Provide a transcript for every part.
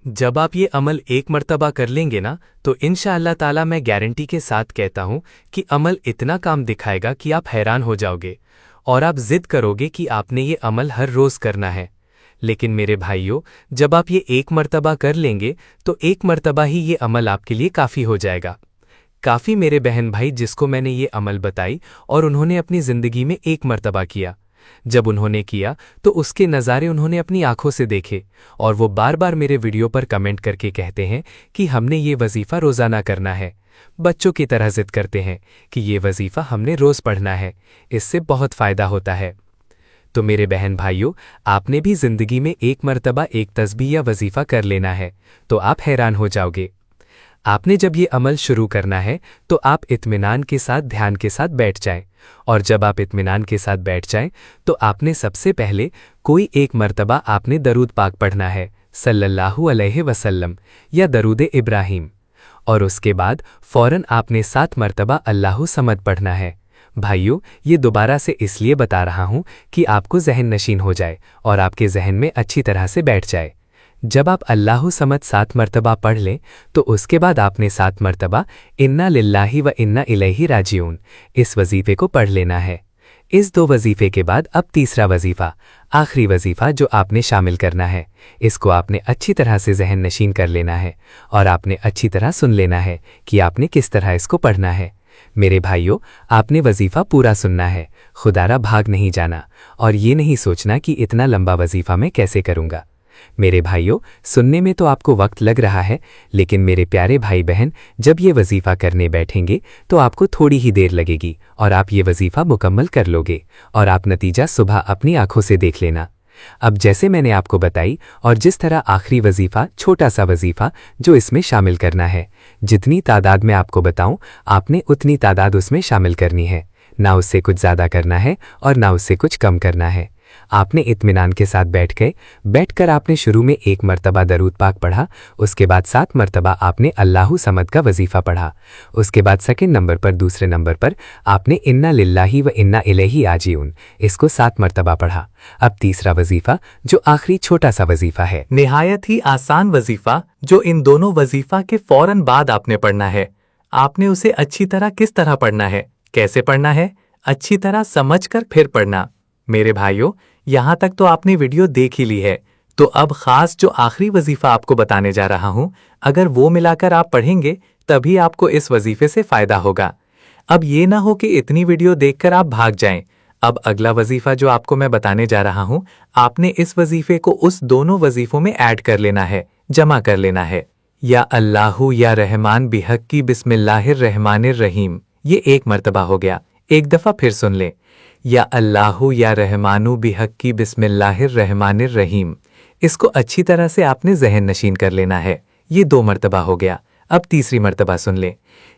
जब आप ये अमल एक मर्तबा कर लेंगे ना, तो इंशाअल्लाह ताला मैं गारंटी के साथ कहता हूँ कि अमल इतना काम दिखाएगा कि आप हैरान हो जाओगे और आप जिद करोगे कि आपने ये अमल हर रोज़ करना है। लेकिन मेरे भाइयों, जब आप ये एक मर्तबा कर लेंगे तो एक मर्तबा ही ये अमल आपके लिए काफ़ी हो जाएगा। काफ़ी मेरे बहन भाई जिसको मैंने ये अमल बताई और उन्होंने अपनी ज़िंदगी में एक मर्तबा किया। जब उन्होंने किया तो उसके नज़ारे उन्होंने अपनी आंखों से देखे और वो बार बार मेरे वीडियो पर कमेंट करके कहते हैं कि हमने ये वजीफ़ा रोज़ाना करना है। बच्चों की तरह जिद करते हैं कि ये वजीफ़ा हमने रोज़ पढ़ना है, इससे बहुत फ़ायदा होता है। तो मेरे बहन भाइयों, आपने भी ज़िंदगी में एक मर्तबा एक तस्बीह या वजीफ़ा कर लेना है, तो आप हैरान हो जाओगे। आपने जब ये अमल शुरू करना है तो आप इत्मीनान के साथ ध्यान के साथ बैठ जाएं, और जब आप इत्मीनान के साथ बैठ जाएं तो आपने सबसे पहले कोई एक मर्तबा आपने दरूद पाक पढ़ना है सल्लल्लाहु अलैहि वसल्लम या दरूद इब्राहिम, और उसके बाद फ़ौरन आपने 7 मर्तबा अल्लाहु समद पढ़ना है। भाइयों, ये दोबारा से इसलिए बता रहा हूँ कि आपको ज़हन नशीन हो जाए और आपके जहन में अच्छी तरह से बैठ जाए। जब आप अल्लाहु समद 7 मर्तबा पढ़ लें तो उसके बाद आपने 7 मर्तबा इन्ना लिल्लाहि व इन्ना इलैहि राजिऊन इस वजीफ़े को पढ़ लेना है। इस 2 वजीफ़े के बाद अब तीसरा वजीफ़ा, आखिरी वजीफ़ा जो आपने शामिल करना है, इसको आपने अच्छी तरह से जहन नशीन कर लेना है और आपने अच्छी तरह सुन लेना है कि आपने किस तरह इसको पढ़ना है। मेरे भाइयों, आपने वजीफ़ा पूरा सुनना है, खुदारा भाग नहीं जाना और ये नहीं सोचना कि इतना लंबा वजीफ़ा मैं कैसे करूँगा। मेरे भाइयों, सुनने में तो आपको वक्त लग रहा है, लेकिन मेरे प्यारे भाई बहन, जब ये वजीफ़ा करने बैठेंगे तो आपको थोड़ी ही देर लगेगी और आप ये वजीफ़ा मुकम्मल कर लोगे और आप नतीजा सुबह अपनी आंखों से देख लेना। अब जैसे मैंने आपको बताई और जिस तरह आखिरी वजीफ़ा, छोटा सा वजीफ़ा जो इसमें शामिल करना है, जितनी तादाद में आपको बताऊं आपने उतनी तादाद उसमें शामिल करनी है, ना उससे कुछ ज़्यादा करना है और ना उससे कुछ कम करना है। आपने इत्मीनान के साथ बैठकर आपने शुरू में 1 मर्तबा दरूद पाक पढ़ा, उसके बाद 7 मर्तबा आपने अल्लाहु समद का वजीफ़ा पढ़ा, उसके बाद सेकंड नंबर पर, दूसरे नंबर पर आपने इन्ना लिल्लाहि व इन्ना इलैहि राजिऊन इसको 7 मर्तबा पढ़ा। अब तीसरा वजीफ़ा जो आखिरी छोटा सा वजीफ़ा है, निहायत ही आसान वजीफ़ा जो इन दोनों वजीफ़ा के फौरन बाद आपने पढ़ना है। आपने उसे अच्छी तरह किस तरह पढ़ना है, कैसे पढ़ना है, अच्छी तरह समझकर फिर पढ़ना। मेरे भाइयों, यहाँ तक तो आपने वीडियो देख ही ली है, तो अब खास जो आखिरी वजीफ़ा आपको बताने जा रहा हूँ, अगर वो मिलाकर आप पढ़ेंगे तभी आपको इस वजीफ़े से फ़ायदा होगा। अब ये ना हो कि इतनी वीडियो देखकर आप भाग जाएं। अब अगला वजीफ़ा जो आपको मैं बताने जा रहा हूँ, आपने इस वजीफ़े को उस दोनों वजीफ़ों में ऐड कर लेना है, जमा कर लेना है। या अल्लाहु या रहमान बिहक्की बिस्मिल्लाहिर रहमानिर रहीम, ये 1 मर्तबा हो गया। एक दफ़ा फिर सुन लें, या अल्लाहु या रहमानु बिहक्की बिस्मिल्लाहिर रहमानिर रहीम, इसको अच्छी तरह से आपने जहन नशीन कर लेना है। ये 2 मर्तबा हो गया। अब तीसरी मर्तबा सुन लें,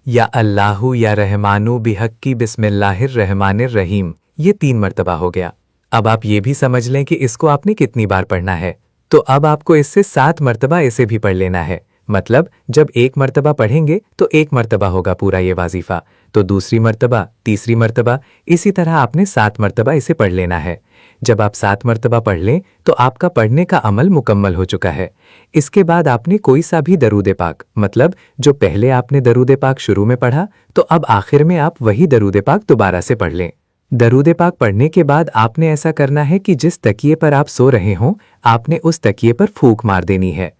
या अल्लाहु या रहमानु बिहक्की बिस्मिल्लाहिर रहमानिर रहीम, ये 3 मर्तबा हो गया। अब आप ये भी समझ लें कि इसको आपने कितनी बार पढ़ना है। तो अब आपको इससे 7 मर्तबा इसे भी पढ़ लेना है। मतलब जब 1 मर्तबा पढ़ेंगे तो 1 मर्तबा होगा पूरा ये वाजीफा, तो दूसरी मर्तबा, तीसरी मर्तबा, इसी तरह आपने 7 मर्तबा इसे पढ़ लेना है। जब आप 7 मर्तबा पढ़ लें तो आपका पढ़ने का अमल मुकम्मल हो चुका है। इसके बाद आपने कोई सा भी दरूद पाक, मतलब जो पहले आपने दरूद पाक शुरू में पढ़ा, तो अब आखिर में आप वही दरूद पाक दोबारा से पढ़ लें। दरूद पाक पढ़ने के बाद आपने ऐसा करना है कि जिस तकिए पर आप सो रहे हों, आपने उस तकिए पर फूंक मार देनी है।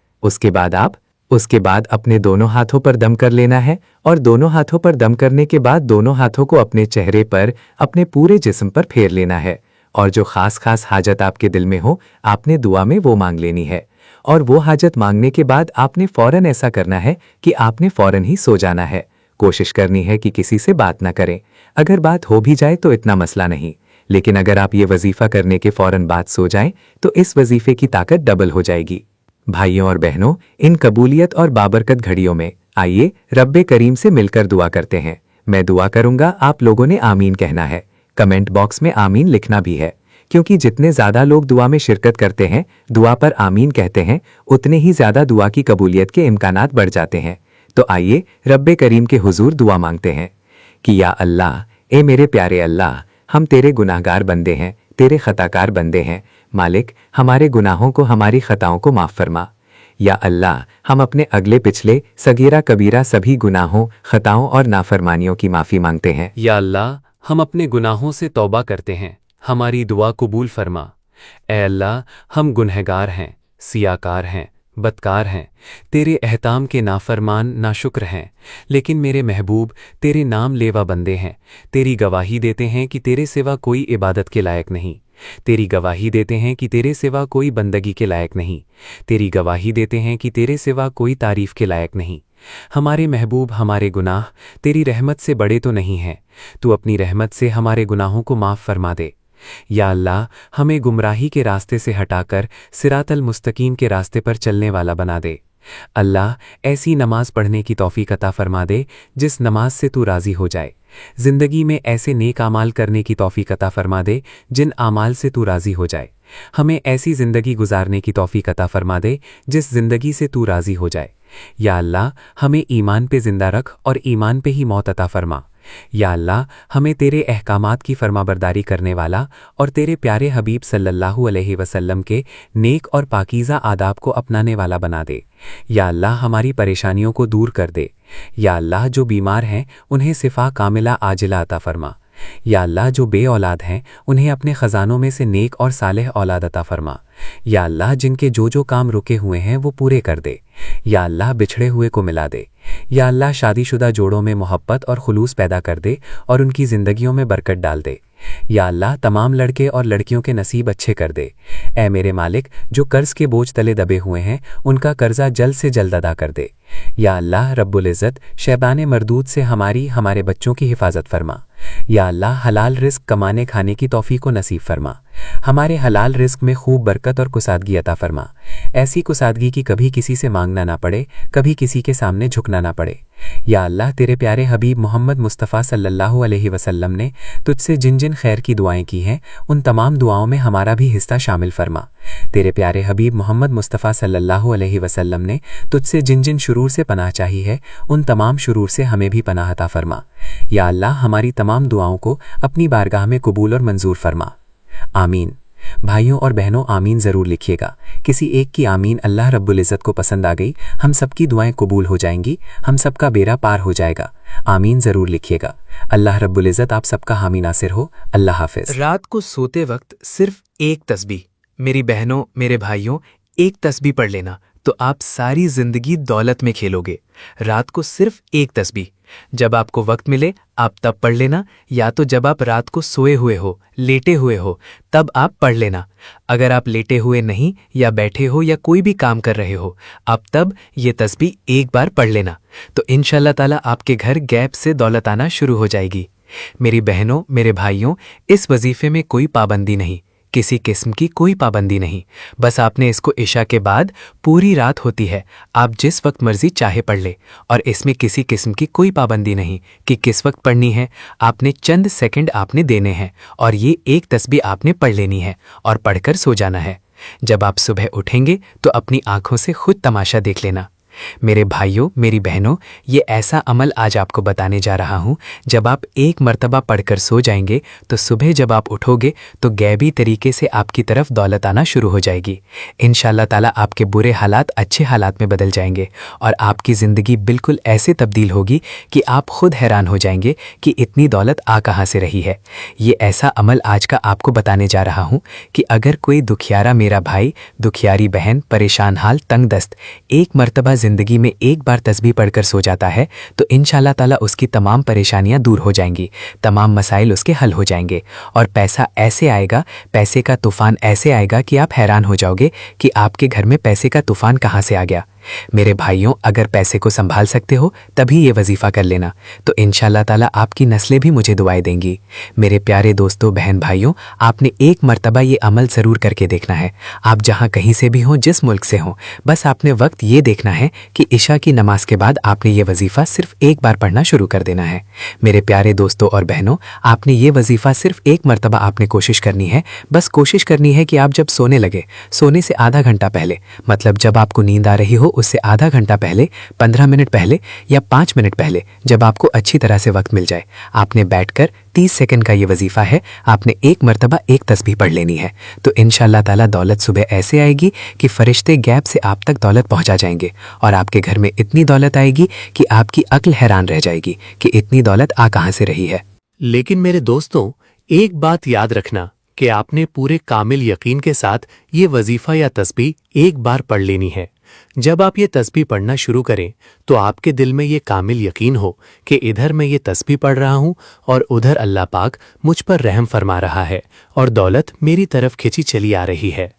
उसके बाद अपने दोनों हाथों पर दम कर लेना है और दोनों हाथों पर दम करने के बाद दोनों हाथों को अपने चेहरे पर, अपने पूरे जिस्म पर फेर लेना है और जो खास हाजत आपके दिल में हो, आपने दुआ में वो मांग लेनी है। और वो हाजत मांगने के बाद आपने फ़ौरन ऐसा करना है कि आपने फ़ौरन ही सो जाना है। कोशिश करनी है कि किसी से बात ना करें। अगर बात हो भी जाए तो इतना मसला नहीं, लेकिन अगर आप ये वजीफ़ा करने के फ़ौरन बाद सो जाएं तो इस वजीफ़े की ताकत डबल हो जाएगी। भाइयों और बहनों, इन कबूलियत और बाबरकत घड़ियों में आइए रब्बे करीम से मिलकर दुआ करते हैं। मैं दुआ करूंगा, आप लोगों ने आमीन कहना है। कमेंट बॉक्स में आमीन लिखना भी है, क्योंकि जितने ज़्यादा लोग दुआ में शिरकत करते हैं, दुआ पर आमीन कहते हैं, उतने ही ज़्यादा दुआ की कबूलियत के इम्कानात बढ़ जाते हैं। तो आइए रब्बे करीम के हुजूर दुआ मांगते हैं कि या अल्लाह, ए मेरे प्यारे अल्लाह, हम तेरे गुनाहगार बंदे हैं, तेरे खताकार बंदे हैं। मालिक, हमारे गुनाहों को, हमारी खताओं को माफ़ फरमा। या अल्लाह, हम अपने अगले पिछले सगीरा कबीरा सभी गुनाहों, खताओं और नाफरमानियों की माफ़ी मांगते हैं। या अल्लाह, हम अपने गुनाहों से तौबा करते हैं, हमारी दुआ कबूल फरमा। ए अल्लाह, हम गुनहगार हैं, सियाकार हैं, बदकार हैं, तेरे एहताम के नाफरमान नाशुक्र हैं, लेकिन मेरे महबूब तेरे नाम लेवा बंदे हैं। तेरी गवाही देते हैं कि तेरे सिवा कोई इबादत के लायक नहीं। तेरी गवाही देते हैं कि तेरे सिवा कोई बंदगी के लायक नहीं। तेरी गवाही देते हैं कि तेरे सिवा कोई तारीफ के लायक नहीं। हमारे महबूब, हमारे गुनाह तेरी रहमत से बड़े तो नहीं हैं। तू अपनी रहमत से हमारे गुनाहों को माफ़ फरमा दे। या अल्लाह, हमें गुमराही के रास्ते से हटाकर सिरातल मुस्तकीम के रास्ते पर चलने वाला बना दे। अल्लाह, ऐसी नमाज पढ़ने की तौफीक अता फरमा दे जिस नमाज से तू राज़ी हो जाए। ज़िंदगी में ऐसे नेक आमाल करने की तौफीक अता फरमा दे जिन आमाल से तू राज़ी हो जाए। हमें ऐसी ज़िंदगी गुजारने की तौफीक अता फरमा दे जिस ज़िंदगी से तू राज़ी हो जाए। या अल्लाह, हमें ईमान पे ज़िंदा रख और ईमान पे ही मौत अता फरमा। या अल्लाह, हमें तेरे अहकामात की फरमाबरदारी करने वाला और तेरे प्यारे हबीब सल्लल्लाहु अलैहि वसल्लम के नेक और पाकीज़ा आदाब को अपनाने वाला बना दे। या अल्लाह, हमारी परेशानियों को दूर कर दे। या अल्लाह, जो बीमार हैं उन्हें शिफा कामिला आजिला अता फरमा। या अल्लाह, जो बे औलाद हैं उन्हें अपने ख़जानों में से नेक और सालेह औलाद अता फरमा। या अल्लाह, जिनके जो काम रुके हुए हैं वो पूरे कर दे। या अल्लाह, बिछड़े हुए को मिला दे। या अल्लाह, शादीशुदा जोड़ों में मोहब्बत और खुलूस पैदा कर दे और उनकी ज़िंदगियों में बरकत डाल दे। या अल्लाह, तमाम लड़के और लड़कियों के नसीब अच्छे कर दे। ऐ मेरे मालिक, जो कर्ज़ के बोझ तले दबे हुए हैं उनका कर्जा जल्द से जल्द अदा कर दे। या अल्लाह रब्बुल इज़्ज़त, शैतान मरदूद से हमारे बच्चों की हिफाजत फरमा। या अल्लाह, हलाल रिस्क कमाने खाने की तौफीक को नसीब फरमा। हमारे हलाल रिस्क में खूब बरकत और कुसादगी अता फरमा। ऐसी कुसादगी की कभी किसी से मांगना ना पड़े, कभी किसी के सामने झुकना ना पड़े। या अल्लाह, तेरे प्यारे हबीब मोहम्मद मुस्तफ़ा सल्लल्लाहु अलैहि वसल्लम ने तुझसे जिन जिन खैर की दुआएं की हैं उन तमाम दुआओं में हमारा भी हिस्सा शामिल फरमा। तेरे प्यारे हबीब मोहम्मद मुस्तफ़ा सल्लल्लाहु अलैहि वसल्लम ने तुझसे जिन जिन शुरूर से पनाह चाही है उन तमाम शुरूर से हमें भी पनाह अता फरमा। या अल्लाह, हमारी तमाम दुआओं को अपनी बारगाह में कबूल और मंजूर फरमा। आमीन। भाइयों और बहनों, आमीन ज़रूर लिखिएगा। किसी एक की आमीन अल्लाह रब्बुल इज़्ज़त को पसंद आ गई, हम सबकी दुआएं कबूल हो जाएंगी, हम सबका बेड़ा पार हो जाएगा। आमीन ज़रूर लिखिएगा। अल्लाह रब्बुल इज़्ज़त आप सबका हामी नासिर हो। अल्लाह हाफ़िज़। रात को सोते वक्त सिर्फ एक तस्बीह, मेरी बहनों मेरे भाइयों, एक तस्बीह पढ़ लेना तो आप सारी जिंदगी दौलत में खेलोगे। रात को सिर्फ एक तस्बीह, जब आपको वक्त मिले आप तब पढ़ लेना, या तो जब आप रात को सोए हुए हो, लेटे हुए हो, तब आप पढ़ लेना। अगर आप लेटे हुए नहीं या बैठे हो या कोई भी काम कर रहे हो, आप तब ये तस्बीह एक बार पढ़ लेना तो इंशाअल्लाह ताला आपके घर गैप से दौलत आना शुरू हो जाएगी। मेरी बहनों मेरे भाइयों, इस वजीफे में कोई पाबंदी नहीं, किसी किस्म की कोई पाबंदी नहीं। बस आपने इसको इशा के बाद पूरी रात होती है, आप जिस वक्त मर्जी चाहे पढ़ ले, और इसमें किसी किस्म की कोई पाबंदी नहीं कि किस वक्त पढ़नी है। आपने चंद सेकंड आपने देने हैं और ये एक तस्बीह आपने पढ़ लेनी है और पढ़कर सो जाना है। जब आप सुबह उठेंगे तो अपनी आंखों से खुद तमाशा देख लेना। मेरे भाइयों मेरी बहनों, ये ऐसा अमल आज आपको बताने जा रहा हूँ, जब आप एक मर्तबा पढ़कर सो जाएंगे तो सुबह जब आप उठोगे तो गैबी तरीके से आपकी तरफ दौलत आना शुरू हो जाएगी। इंशाअल्लाह ताला आपके बुरे हालात अच्छे हालात में बदल जाएंगे और आपकी ज़िंदगी बिल्कुल ऐसे तब्दील होगी कि आप खुद हैरान हो जाएंगे कि इतनी दौलत आ कहाँ से रही है। ये ऐसा अमल आज का आपको बताने जा रहा हूँ कि अगर कोई दुखियारा मेरा भाई, दुखियारी बहन, परेशान हाल, तंग दस्त एक मर्तबा ज़िंदगी में एक बार तस्बीह पढ़कर सो जाता है तो इंशाअल्लाह ताला उसकी तमाम परेशानियां दूर हो जाएंगी, तमाम मसाइल उसके हल हो जाएंगे और पैसा ऐसे आएगा, पैसे का तूफ़ान ऐसे आएगा कि आप हैरान हो जाओगे कि आपके घर में पैसे का तूफ़ान कहाँ से आ गया। मेरे भाइयों, अगर पैसे को संभाल सकते हो तभी ये वजीफ़ा कर लेना, तो इंशाअल्लाह ताला आपकी नस्लें भी मुझे दुआएं देंगी। मेरे प्यारे दोस्तों बहन भाइयों, आपने एक मर्तबा ये अमल ज़रूर करके देखना है। आप जहाँ कहीं से भी हों, जिस मुल्क से हों, बस आपने वक्त ये देखना है कि इशा की नमाज के बाद आपने ये वजीफ़ा सिर्फ एक बार पढ़ना शुरू कर देना है। मेरे प्यारे दोस्तों और बहनों, आपने ये वजीफ़ा सिर्फ एक मर्तबा आपने कोशिश करनी है। बस कोशिश करनी है कि आप जब सोने लगे, सोने से आधा घंटा पहले, मतलब जब आपको नींद आ रही हो उससे आधा घंटा पहले, 15 मिनट पहले या 5 मिनट पहले, जब आपको अच्छी तरह से वक्त मिल जाए, आपने बैठकर 30 सेकंड का ये वजीफ़ा है, आपने एक मरतबा एक तस्बीह पढ़ लेनी है। तो इंशाअल्लाह ताला दौलत सुबह ऐसे आएगी कि फरिश्ते गैब से आप तक दौलत पहुंचा जाएंगे और आपके घर में इतनी दौलत आएगी कि आपकी अक्ल हैरान रह जाएगी कि इतनी दौलत आ कहाँ से रही है। लेकिन मेरे दोस्तों, एक बात याद रखना कि आपने पूरे कामिल यकीन के साथ ये वजीफ़ा या तस्बीह एक बार पढ़ लेनी है। जब आप ये तस्बीह पढ़ना शुरू करें तो आपके दिल में ये कामिल यकीन हो कि इधर मैं ये तस्बीह पढ़ रहा हूँ और उधर अल्लाह पाक मुझ पर रहम फरमा रहा है और दौलत मेरी तरफ खिंची चली आ रही है।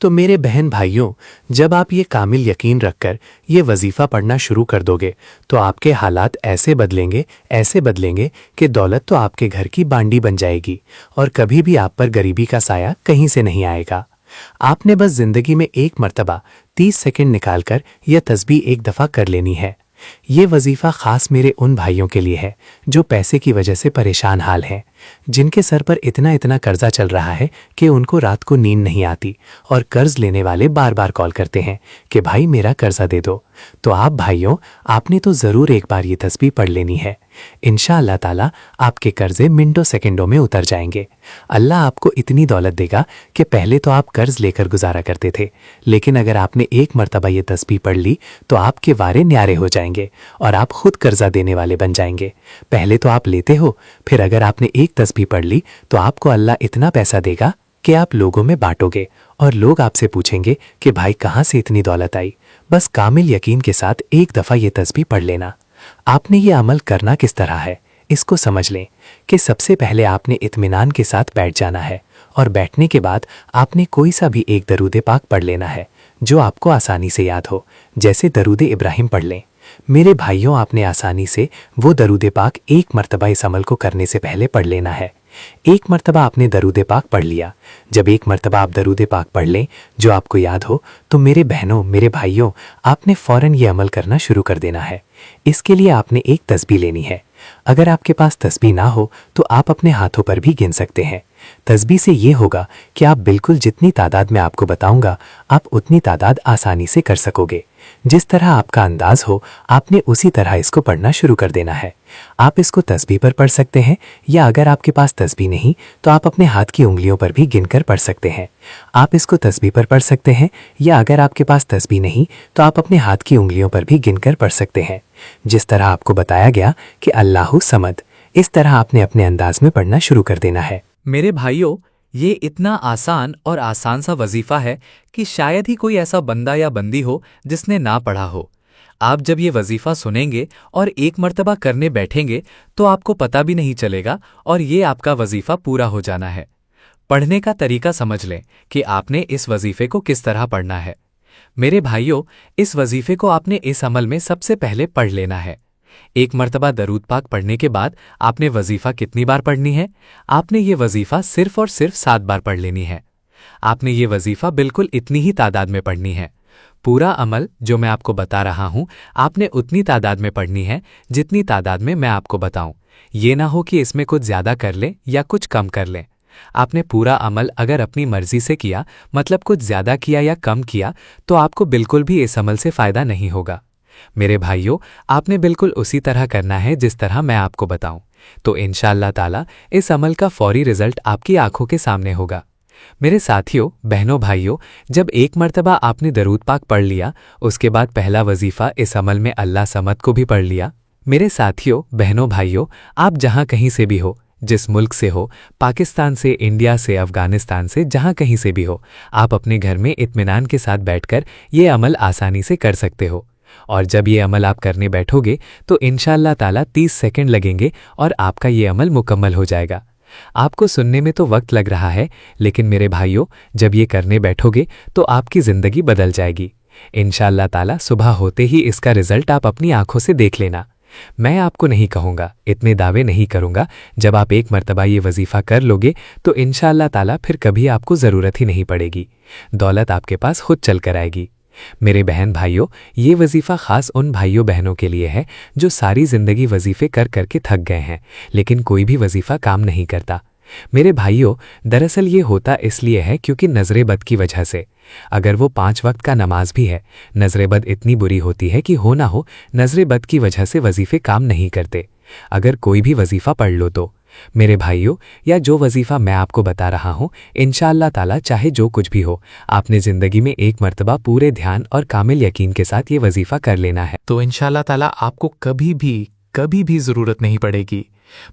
तो मेरे बहन भाइयों, जब आप ये कामिल यकीन रखकर ये वजीफ़ा पढ़ना शुरू कर दोगे तो आपके हालात ऐसे बदलेंगे कि दौलत तो आपके घर की बांडी बन जाएगी और कभी भी आप पर गरीबी का साया कहीं से नहीं आएगा। आपने बस जिंदगी में एक मर्तबा 30 सेकंड निकालकर यह तस्बीह एक दफ़ा कर लेनी है। ये वजीफ़ा ख़ास मेरे उन भाइयों के लिए है जो पैसे की वजह से परेशान हाल हैं, जिनके सर पर इतना इतना कर्जा चल रहा है कि उनको रात को नींद नहीं आती और कर्ज लेने वाले बार बार कॉल करते हैं कि भाई मेरा कर्जा दे दो। तो आप भाइयों, आपने तो ज़रूर एक बार ये तस्बीह पढ़ लेनी है। इंशाअल्लाह ताला आपके कर्जे मिनटों सेकंडों में उतर जाएंगे। अल्लाह आपको इतनी दौलत देगा कि पहले तो आप कर्ज लेकर गुजारा करते थे, लेकिन अगर आपने एक मर्तबा ये तस्बीह पढ़ ली तो आपके वारे न्यारे हो जाएंगे और आप खुद कर्जा देने वाले बन जाएंगे। पहले तो आप लेते हो, फिर अगर आपने एक तस्बीह पढ़ ली तो आपको अल्लाह इतना पैसा देगा कि आप लोगों में बांटोगे और लोग आपसे पूछेंगे कि भाई कहाँ से इतनी दौलत आई। बस कामिल यकीन के साथ एक दफ़ा ये तस्बीह पढ़ लेना। आपने ये अमल करना किस तरह है, इसको समझ लें कि सबसे पहले आपने इत्मीनान के साथ बैठ जाना है और बैठने के बाद आपने कोई सा भी एक दरूद पाक पढ़ लेना है जो आपको आसानी से याद हो, जैसे दरूद इब्राहिम पढ़ लें। मेरे भाइयों, आपने आसानी से वो दरूद पाक एक मर्तबा इस अमल को करने से पहले पढ़ लेना है। एक मर्तबा आपने दरूद पाक पढ़ लिया। जब एक मर्तबा आप दरूद पाक पढ़ लें जो आपको याद हो, तो मेरे बहनों, मेरे भाइयों, आपने फ़ौरन ये अमल करना शुरू कर देना है। इसके लिए आपने एक तस्बीह लेनी है। अगर आपके पास तस्बीह ना हो तो आप अपने हाथों पर भी गिन सकते हैं। तस्बीह से ये होगा कि आप बिल्कुल जितनी तादाद में आपको बताऊंगा आप उतनी तादाद आसानी से कर सकोगे। जिस तरह आपका अंदाज हो आपने उसी तरह इसको पढ़ना शुरू कर देना है। आप इसको तस्बीह पर पढ़ सकते हैं या अगर आपके पास तस्बीह नहीं तो आप अपने हाथ की उंगलियों पर भी गिनकर पढ़ सकते हैं। आप इसको तस्बीह पर पढ़ सकते हैं या अगर आपके पास तस्बीह नहीं तो आप अपने हाथ की उंगलियों पर भी गिनकर पढ़ सकते हैं। जिस तरह आपको बताया गया कि अल्लाहु समद, इस तरह आपने अपने अंदाज में पढ़ना शुरू कर देना है। मेरे भाइयों, ये इतना आसान और आसान सा वजीफा है कि शायद ही कोई ऐसा बंदा या बंदी हो जिसने ना पढ़ा हो। आप जब ये वजीफा सुनेंगे और एक मर्तबा करने बैठेंगे तो आपको पता भी नहीं चलेगा और ये आपका वजीफा पूरा हो जाना है। पढ़ने का तरीका समझ लें कि आपने इस वजीफे को किस तरह पढ़ना है। मेरे भाइयों, इस वजीफे को आपने इस अमल में सबसे पहले पढ़ लेना है। एक मर्तबा दरूद पाक पढ़ने के बाद आपने वजीफा कितनी बार पढ़नी है? आपने ये वजीफा सिर्फ और सिर्फ 7 बार पढ़ लेनी है। आपने ये वजीफा बिल्कुल इतनी ही तादाद में पढ़नी है। पूरा अमल जो मैं आपको बता रहा हूं आपने उतनी तादाद में पढ़नी है जितनी तादाद में मैं आपको बताऊं। ये ना हो कि इसमें कुछ ज्यादा कर लें या कुछ कम कर लें। आपने पूरा अमल अगर अपनी मर्जी से किया, मतलब कुछ ज्यादा किया या कम किया, तो आपको बिल्कुल भी इस अमल से फायदा नहीं होगा। मेरे भाइयों, आपने बिल्कुल उसी तरह करना है जिस तरह मैं आपको बताऊं, तो इंशाअल्लाह ताला इस अमल का फौरी रिजल्ट आपकी आंखों के सामने होगा। मेरे साथियों, बहनों, भाइयों, जब एक मर्तबा आपने दरूद पाक पढ़ लिया, उसके बाद पहला वजीफा इस अमल में अल्लाह समद को भी पढ़ लिया। मेरे साथियों, बहनों, भाइयों, आप जहां कहीं से भी हो, जिस मुल्क से हो, पाकिस्तान से, इंडिया से, अफगानिस्तान से, जहां कहीं से भी हो, आप अपने घर में इत्मीनान के साथ बैठकर ये अमल आसानी से कर सकते हो। और जब ये अमल आप करने बैठोगे तो इंशाअल्लाह ताला 30 सेकंड लगेंगे और आपका ये अमल मुकम्मल हो जाएगा। आपको सुनने में तो वक्त लग रहा है, लेकिन मेरे भाइयों, जब ये करने बैठोगे तो आपकी ज़िंदगी बदल जाएगी। इंशाअल्लाह ताला सुबह होते ही इसका रिजल्ट आप अपनी आंखों से देख लेना। मैं आपको नहीं कहूँगा, इतने दावे नहीं करूँगा। जब आप एक मर्तबा ये वजीफ़ा कर लोगे तो इंशाअल्लाह ताला फिर कभी आपको ज़रूरत ही नहीं पड़ेगी। दौलत आपके पास खुद चल कर आएगी। मेरे बहन भाइयों, ये वजीफ़ा ख़ास उन भाइयों बहनों के लिए है जो सारी ज़िंदगी वजीफ़े कर करके थक गए हैं, लेकिन कोई भी वजीफ़ा काम नहीं करता। मेरे भाइयों, दरअसल ये होता इसलिए है क्योंकि नजर बद की वजह से। अगर वो 5 वक्त का नमाज भी है, नजर बद इतनी बुरी होती है कि हो ना हो नजर बद की वजह से वजीफे काम नहीं करते। अगर कोई भी वजीफा पढ़ लो तो मेरे भाइयों, या जो वजीफा मैं आपको बता रहा हूँ, इंशाअल्लाह ताला चाहे जो कुछ भी हो, आपने ज़िंदगी में एक मर्तबा पूरे ध्यान और कामिल यकीन के साथ ये वजीफा कर लेना है। तो इंशाअल्लाह ताला आपको कभी भी ज़रूरत नहीं पड़ेगी।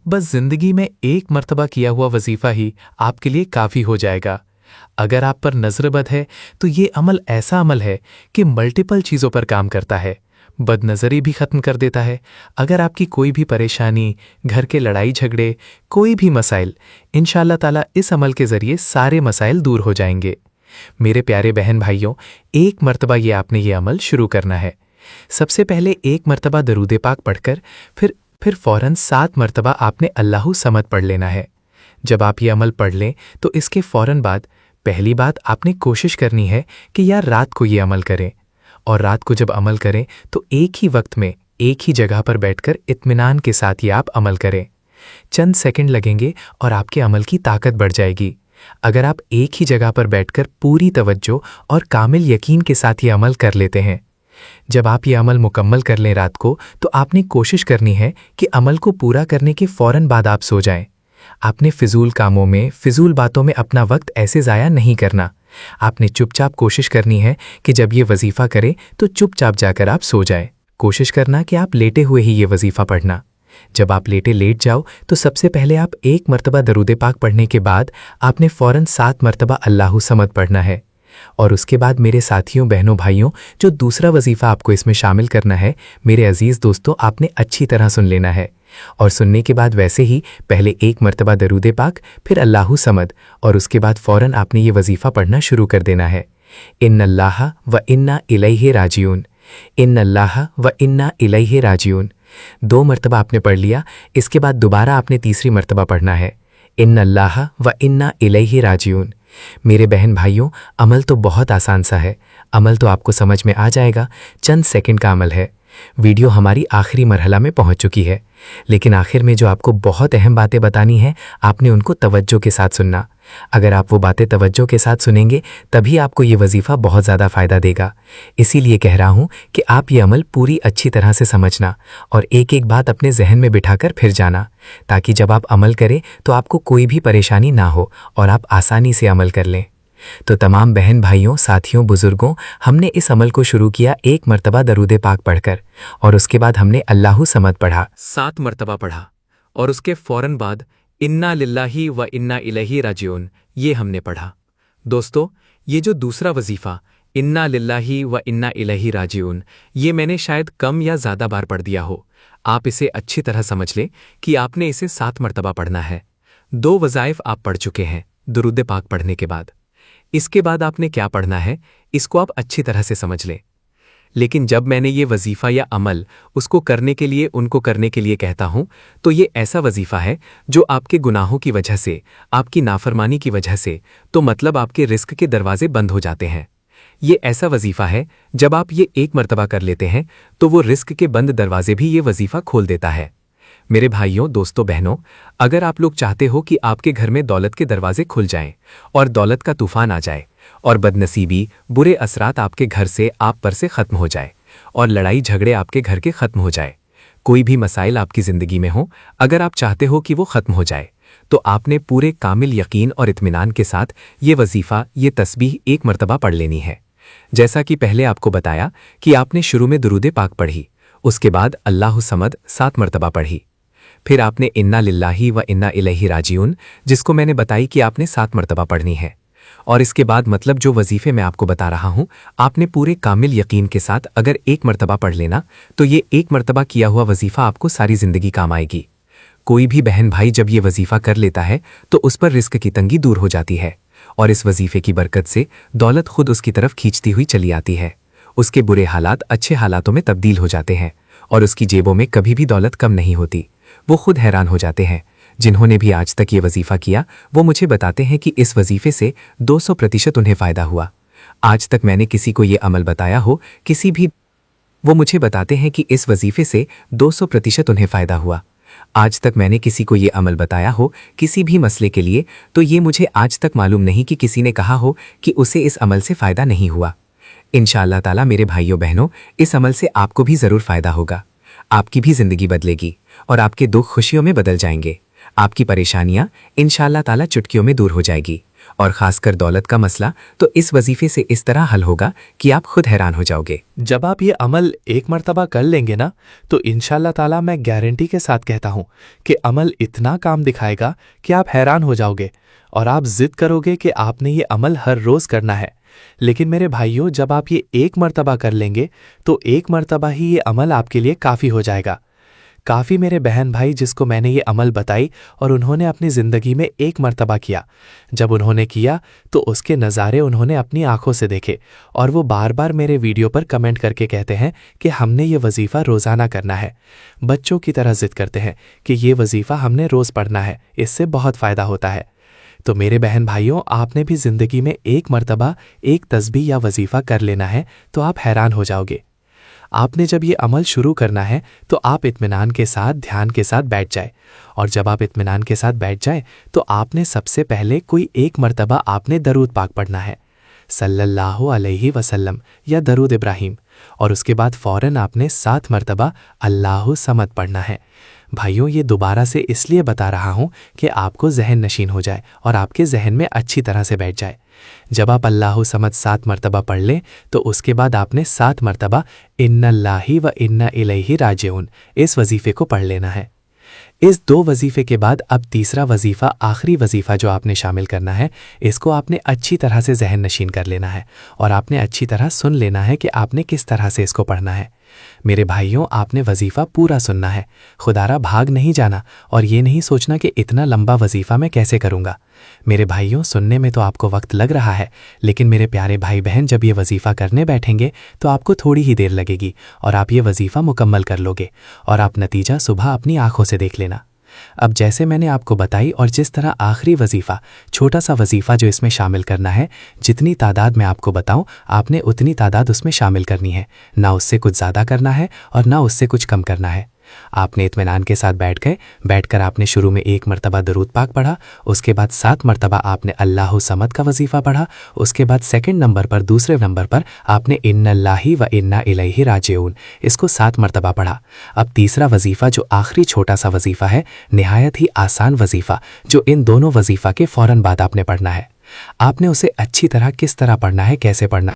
बस ज़िंदगी में एक मर्तबा किया हुआ वजीफ़ा ही आपके लिए काफ़ी हो जाएगा। अगर आप पर नज़रबद है तो ये अमल ऐसा अमल है कि मल्टीपल चीज़ों पर काम करता है, बदनज़री भी ख़त्म कर देता है। अगर आपकी कोई भी परेशानी, घर के लड़ाई झगड़े, कोई भी मसाइल, इंशाअल्लाह ताला इस अमल के ज़रिए सारे मसाइल दूर हो जाएंगे। मेरे प्यारे बहन भाइयों, एक मर्तबा ये आपने ये अमल शुरू करना है। सबसे पहले एक मर्तबा दरूद पाक पढ़कर फिर फ़ौरन 7 मर्तबा आपने अल्लाहु समद पढ़ लेना है। जब आप ये अमल पढ़ लें तो इसके फ़ौरन बाद पहली बात आपने कोशिश करनी है कि यार रात को ये अमल करें, और रात को जब अमल करें तो एक ही वक्त में एक ही जगह पर बैठकर इत्मीनान के साथ ये आप अमल करें। चंद सेकंड लगेंगे और आपके अमल की ताकत बढ़ जाएगी। अगर आप एक ही जगह पर बैठकर पूरी तवज्जो और कामिल यकीन के साथ ये अमल कर लेते हैं, जब आप ये अमल मुकम्मल कर लें रात को, तो आपने कोशिश करनी है कि अमल को पूरा करने के फ़ौरन बाद आप सो जाएं। आपने फिजूल कामों में, फिजूल बातों में अपना वक्त ऐसे ज़ाया नहीं करना। आपने चुपचाप कोशिश करनी है कि जब ये वजीफ़ा करें तो चुपचाप जाकर आप सो जाएं। कोशिश करना कि आप लेटे हुए ही ये वजीफ़ा पढ़ना। जब आप लेट जाओ तो सबसे पहले आप एक मर्तबा दरूद पाक पढ़ने के बाद आपने फ़ौरन 7 मर्तबा अल्लाहु समद पढ़ना है। और उसके बाद मेरे साथियों, बहनों, भाइयों, जो दूसरा वजीफ़ा आपको इसमें शामिल करना है, मेरे अजीज़ दोस्तों, आपने अच्छी तरह सुन लेना है। और सुनने के बाद वैसे ही पहले एक मर्तबा दरूद पाक, फिर अल्लाहु समद, और उसके बाद फ़ौरन आपने ये वजीफ़ा पढ़ना शुरू कर देना है। इन्नल्लाह व इन्ना इलैहि राजिऊन, इन्नल्लाह व इन्ना इलैहि राजिऊन। 2 मर्तबा आपने पढ़ लिया। इसके बाद दोबारा आपने तीसरी मर्तबा पढ़ना है, इन्नल्लाह व इन्ना इलैहि राजिऊन। मेरे बहन भाइयों, अमल तो बहुत आसान सा है। अमल तो आपको समझ में आ जाएगा, चंद सेकंड का अमल है। वीडियो हमारी आखिरी मरहला में पहुंच चुकी है, लेकिन आखिर में जो आपको बहुत अहम बातें बतानी हैं, आपने उनको तवज्जो के साथ सुनना। अगर आप वो बातें तवज्जो के साथ सुनेंगे तभी आपको ये वजीफ़ा बहुत ज़्यादा फ़ायदा देगा। इसीलिए कह रहा हूँ कि आप ये अमल पूरी अच्छी तरह से समझना और एक एक बात अपने जहन में बिठाकर फिर जाना, ताकि जब आप अमल करें तो आपको कोई भी परेशानी ना हो और आप आसानी से अमल कर लें। तो तमाम बहन भाइयों, साथियों, बुजुर्गों, हमने इस अमल को शुरू किया एक मर्तबा दरूद पाक पढ़कर, और उसके बाद हमने अल्लाहु समद पढ़ा, 7 मर्तबा पढ़ा, और उसके फ़ौरन बाद इन्ना लिल्लाही व इन्ना इलैहि राजिऊन ये हमने पढ़ा। दोस्तों, ये जो दूसरा वजीफ़ा इन्ना लिल्लाही व इन्ना इलैहि राजिऊन, ये मैंने शायद कम या ज़्यादा बार पढ़ दिया हो। आप इसे अच्छी तरह समझ लें कि आपने इसे 7 मर्तबा पढ़ना है। 2 वज़ाइफ आप पढ़ चुके हैं दुरूद पाक पढ़ने के बाद। इसके बाद आपने क्या पढ़ना है, इसको आप अच्छी तरह से समझ लें। लेकिन जब मैंने ये वजीफ़ा या अमल उनको करने के लिए कहता हूँ, तो ये ऐसा वजीफ़ा है जो आपके गुनाहों की वजह से, आपकी नाफरमानी की वजह से, तो मतलब आपके रिस्क के दरवाजे बंद हो जाते हैं। ये ऐसा वजीफ़ा है जब आप ये एक मर्तबा कर लेते हैं तो वो रिस्क के बंद दरवाजे भी ये वजीफ़ा खोल देता है। मेरे भाइयों, दोस्तों, बहनों, अगर आप लोग चाहते हो कि आपके घर में दौलत के दरवाजे खुल जाएं और दौलत का तूफान आ जाए और बदनसीबी, बुरे असरात आपके घर से, आप पर से ख़त्म हो जाए और लड़ाई झगड़े आपके घर के ख़त्म हो जाए, कोई भी मसाइल आपकी ज़िंदगी में हो, अगर आप चाहते हो कि वो ख़त्म हो जाए, तो आपने पूरे कामिल यकीन और इत्मीनान के साथ ये वजीफ़ा, ये तस्बीह एक मर्तबा पढ़ लेनी है। जैसा कि पहले आपको बताया कि आपने शुरू में दुरूद पाक पढ़ी, उसके बाद अल्लाहु समद 7 मर्तबा पढ़ी, फिर आपने इन्ना लिल्लाही व इन्ना इलैहि राजिऊन, जिसको मैंने बताई कि आपने 7 मर्तबा पढ़नी है। और इसके बाद मतलब जो वजीफ़े मैं आपको बता रहा हूँ, आपने पूरे कामिल यकीन के साथ अगर एक मर्तबा पढ़ लेना, तो ये एक मर्तबा किया हुआ वजीफ़ा आपको सारी ज़िंदगी काम आएगी। कोई भी बहन भाई जब ये वजीफ़ा कर लेता है तो उस पर रिस्क की तंगी दूर हो जाती है और इस वजीफ़े की बरकत से दौलत खुद उसकी तरफ खींचती हुई चली आती है। उसके बुरे हालात अच्छे हालातों में तब्दील हो जाते हैं और उसकी जेबों में कभी भी दौलत कम नहीं होती। वो खुद हैरान हो जाते हैं। जिन्होंने भी आज तक ये वजीफ़ा किया वो मुझे बताते हैं कि इस वजीफ़े से 200% उन्हें फ़ायदा हुआ। आज तक मैंने किसी को ये अमल बताया हो, वो मुझे बताते हैं कि इस वजीफ़े से 200% उन्हें फ़ायदा हुआ। आज तक मैंने किसी को ये अमल बताया हो किसी भी मसले के लिए, तो ये मुझे आज तक मालूम नहीं कि किसी ने कहा हो कि उसे इस अमल से फ़ायदा नहीं हुआ। इंशाअल्लाह ताला मेरे भाइयों बहनों, इस अमल से आपको भी ज़रूर फ़ायदा होगा। आपकी भी ज़िंदगी बदलेगी और आपके दुख खुशियों में बदल जाएंगे। आपकी परेशानियां इंशाअल्लाह ताला चुटकियों में दूर हो जाएगी और खासकर दौलत का मसला तो इस वजीफे से इस तरह हल होगा कि आप खुद हैरान हो जाओगे। जब आप ये अमल एक मर्तबा कर लेंगे ना, तो इंशाअल्लाह ताला मैं गारंटी के साथ कहता हूँ कि अमल इतना काम दिखाएगा कि आप हैरान हो जाओगे और आप जिद करोगे कि आपने ये अमल हर रोज़ करना है। लेकिन मेरे भाइयों, जब आप ये एक मर्तबा कर लेंगे तो एक मर्तबा ही ये अमल आपके लिए काफ़ी हो जाएगा। काफ़ी मेरे बहन भाई जिसको मैंने ये अमल बताई और उन्होंने अपनी ज़िंदगी में एक मर्तबा किया। जब उन्होंने किया तो उसके नज़ारे उन्होंने अपनी आंखों से देखे और वो बार बार मेरे वीडियो पर कमेंट करके कहते हैं कि हमने ये वजीफ़ा रोज़ाना करना है। बच्चों की तरह ज़िद करते हैं कि ये वजीफ़ा हमने रोज़ पढ़ना है, इससे बहुत फ़ायदा होता है। तो मेरे बहन भाइयों, आपने भी ज़िंदगी में एक मर्तबा एक तस्बीह या वजीफ़ा कर लेना है तो आप हैरान हो जाओगे। आपने जब ये अमल शुरू करना है तो आप इत्मीनान के साथ ध्यान के साथ बैठ जाए, और जब आप इत्मीनान के साथ बैठ जाए तो आपने सबसे पहले कोई एक मर्तबा आपने दरूद पाक पढ़ना है, सल्लल्लाहु अलैहि वसल्लम या दरूद इब्राहिम, और उसके बाद फ़ौरन आपने 7 मर्तबा अल्लाहु समद पढ़ना है। भाइयों, ये दोबारा से इसलिए बता रहा हूँ कि आपको जहन नशीन हो जाए और आपके जहन में अच्छी तरह से बैठ जाए। जब आप अल्लाहु समद 7 मर्तबा पढ़ लें तो उसके बाद आपने 7 मर्तबा इन्नल्लाहि व इन्ना इलैहि राजिऊन इस वजीफ़े को पढ़ लेना है। इस 2 वजीफ़े के बाद अब तीसरा वजीफ़ा, आखिरी वजीफ़ा जो आपने शामिल करना है, इसको आपने अच्छी तरह से जहन नशीन कर लेना है और आपने अच्छी तरह सुन लेना है कि आपने किस तरह से इसको पढ़ना है। मेरे भाइयों, आपने वजीफ़ा पूरा सुनना है, खुदारा भाग नहीं जाना और ये नहीं सोचना कि इतना लंबा वजीफ़ा मैं कैसे करूँगा। मेरे भाइयों, सुनने में तो आपको वक्त लग रहा है, लेकिन मेरे प्यारे भाई बहन जब ये वजीफ़ा करने बैठेंगे तो आपको थोड़ी ही देर लगेगी और आप ये वजीफ़ा मुकम्मल कर लोगे और आप नतीजा सुबह अपनी आंखों से देख लेना। अब जैसे मैंने आपको बताई और जिस तरह आखिरी वजीफ़ा, छोटा सा वजीफ़ा जो इसमें शामिल करना है, जितनी तादाद मैं आपको बताऊं आपने उतनी तादाद उसमें शामिल करनी है, ना उससे कुछ ज़्यादा करना है और ना उससे कुछ कम करना है। आपने इत्मीनान के साथ बैठ गए, बैठकर आपने शुरू में 1 मर्तबा दरूद पाक पढ़ा, उसके बाद 7 मर्तबा आपने अल्लाहु समद का वजीफ़ा पढ़ा, उसके बाद सेकंड नंबर पर, दूसरे नंबर पर आपने इन्नल्लाहि व इन्ना इलैहि राजिऊन इसको 7 मर्तबा पढ़ा। अब तीसरा वजीफ़ा जो आखिरी छोटा सा वजीफ़ा है, निहायत ही आसान वजीफ़ा, जो इन दोनों वजीफ़ा के फ़ौरन बाद आपने पढ़ना है। आपने उसे अच्छी तरह किस तरह पढ़ना है, कैसे पढ़ना